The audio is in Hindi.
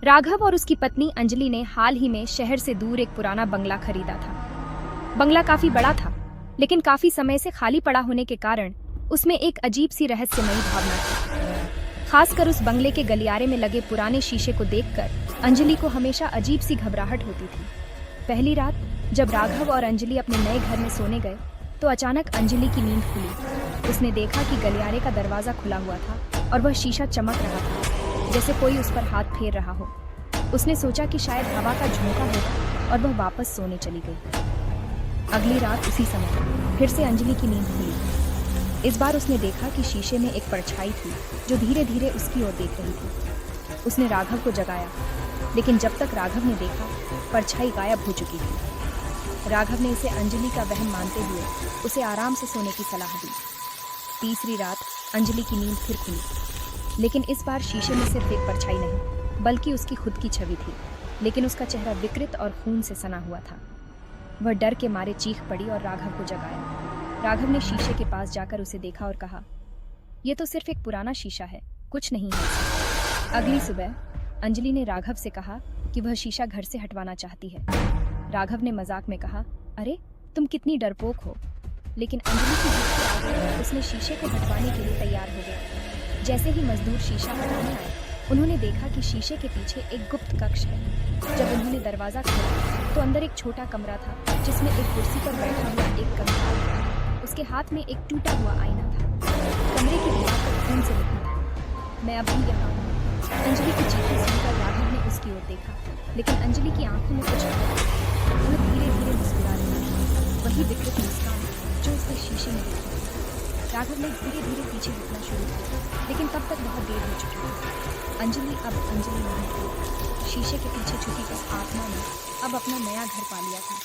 राघव और उसकी पत्नी अंजलि ने हाल ही में शहर से दूर एक पुराना बंगला खरीदा था। बंगला काफी बड़ा था, लेकिन काफी समय से खाली पड़ा होने के कारण उसमें एक अजीब सी रहस्यमयी भावना थी। खासकर उस बंगले के गलियारे में लगे पुराने शीशे को देखकर अंजलि को हमेशा अजीब सी घबराहट होती थी। पहली रात जब राघव और अंजलि अपने नए घर में सोने गए तो अचानक अंजलि की नींद खुली। उसने देखा कि गलियारे का दरवाजा खुला हुआ था और वह शीशा चमक रहा था, जैसे कोई उस पर हाथ फेर रहा हो। उसने सोचा कि शायद हवा का झोंका होगा और वह वापस सोने चली गई। अगली रात उसी समय फिर से अंजलि की नींद खुली। इस बार उसने देखा कि शीशे में एक परछाई थी जो धीरे धीरे उसकी ओर देख रही थी। उसने राघव को जगाया, लेकिन जब तक राघव ने देखा, परछाई गायब हो चुकी थी। राघव ने इसे अंजलि का वहम मानते हुए उसे आराम से सोने की सलाह दी। तीसरी रात अंजलि की नींद फिर खुली, लेकिन इस बार शीशे में सिर्फ एक परछाई नहीं, बल्कि उसकी खुद की छवि थी। लेकिन उसका चेहरा विकृत और खून से सना हुआ था। वह डर के मारे चीख पड़ी और राघव को जगाया। राघव ने शीशे के पास जाकर उसे देखा और कहा, यह तो सिर्फ एक पुराना शीशा है, कुछ नहीं है। अगली सुबह अंजलि ने राघव से कहा कि वह शीशा घर से हटवाना चाहती है। राघव ने मजाक में कहा, अरे तुम कितनी डरपोक हो। लेकिन अंजलि की जिद के आगे उसने शीशे को हटवाने के लिए तैयार हो गया। जैसे ही मजदूर शीशा हटाने आए, उन्होंने देखा कि शीशे के पीछे एक गुप्त कक्ष है। जब उन्होंने दरवाजा खोला तो अंदर एक छोटा कमरा था, जिसमें एक कुर्सी पर बैठा हुआ एक कंकाल था। उसके हाथ में एक टूटा हुआ आईना था। कमरे की दीवार पर खून से लिखा था, मैं अभी यहाँ हूँ। अंजलि की चीखें सुनकर राघव ने उसकी ओर देखा, लेकिन अंजलि की आंखों में कुछ नहीं था। वह धीरे धीरे मुस्कुरा रही थी, वही विकृत मुस्कान जो उसके शीशे में दिखी थी। राघव ने धीरे धीरे पीछे हटना शुरू किया, लेकिन तब तक बहुत देर हो चुकी थी। अंजलि अब अंजलि नहीं थी। शीशे के पीछे छुपी उस आत्मा ने अब अपना नया घर पा लिया था।